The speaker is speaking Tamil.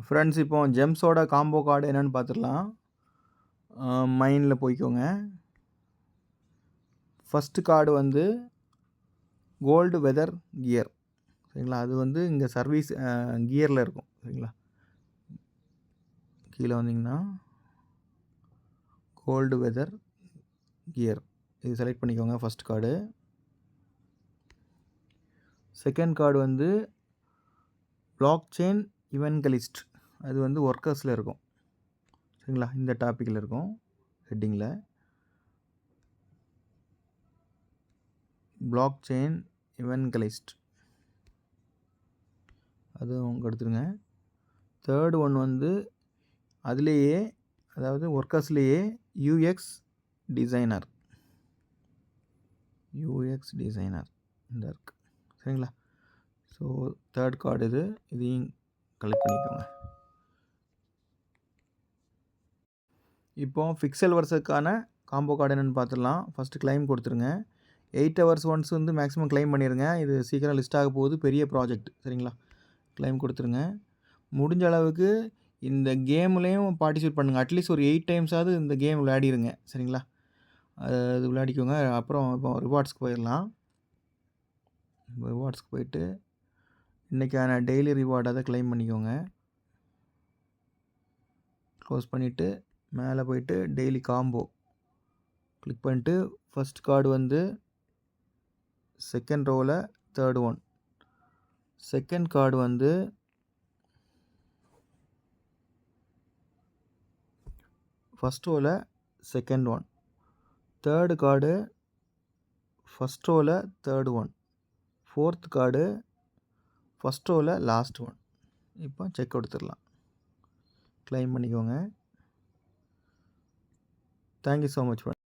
ஃப்ரெண்ட்ஸ் இப்போ ஜெம்ஸோட காம்போ கார்டு என்னென்னு பார்த்துடலாம். மைனில் போய்க்கோங்க. ஃபஸ்ட்டு கார்டு வந்து கோல்டு வெதர் கியர், சரிங்களா? அது வந்து இங்கே சர்வீஸ் கியரில் இருக்கும், சரிங்களா? கீழே வந்தீங்கன்னா கோல்டு வெதர் கியர் இது செலக்ட் பண்ணிக்கோங்க. First card. செகண்ட் கார்டு வந்து பிளாக் செயின் இவென்கலிஸ்ட், அது வந்து ஒர்க்கர்ஸில் இருக்கும், சரிங்களா? இந்த டாப்பிக்கில் இருக்கும் ஹெட்டிங்கில். பிளாக் செயின் இவென்கலிஸ்ட் அது அவங்க எடுத்துருங்க. தேர்டு ஒன் வந்து அதுலேயே, அதாவது ஒர்க்கர்ஸ்லேயே யூஎக்ஸ் டிசைனர் இந்த இருக்குது, சரிங்களா? ஸோ தேர்ட் கார்டு இதையும் கலெக்ட் பண்ணிக்கோங்க. இப்போ ஃபிக்சல் வர்ஸுக்கான காம்போ கார்டு என்னென்னு பார்த்துடலாம். ஃபஸ்ட்டு கிளைம் கொடுத்துருங்க. 8 ஹவர்ஸ் ஒன்ஸ் வந்து மேக்ஸிமம் கிளைம் பண்ணிடுங்க. இது சீக்கிரம் லிஸ்ட் ஆக போகுது, பெரிய ப்ராஜெக்ட், சரிங்களா? கிளைம் கொடுத்துருங்க. முடிஞ்ச அளவுக்கு இந்த கேம்லேயும் பார்ட்டிசிபேட் பண்ணுங்கள். அட்லீஸ்ட் ஒரு 8 டைம்ஸாவது இந்த கேம் விளையாடிடுங்க, சரிங்களா? அது விளையாடிக்கோங்க. அப்புறம் இப்போ ரிவார்ட்ஸ்க்கு போயிடலாம். ரிவார்ட்ஸ்க்கு போயிட்டு இன்றைக்கான டெய்லி ரிவார்ட் அதை கிளைம் பண்ணிக்கோங்க. க்ளோஸ் பண்ணிவிட்டு மேலே போயிட்டு டெய்லி காம்போ கிளிக் பண்ணிட்டு ஃபஸ்ட் கார்டு வந்து செகண்ட் ரோவில் தேர்ட் ஒன், செகண்ட் கார்டு வந்து ஃபஸ்ட் ரோவில் second one, third card first ரோவில் third one, fourth card first ரோவில் லாஸ்ட் ஒன். இப்போ செக் கொடுத்துடலாம். கிளைம் பண்ணிக்கோங்க. Thank you so much friends.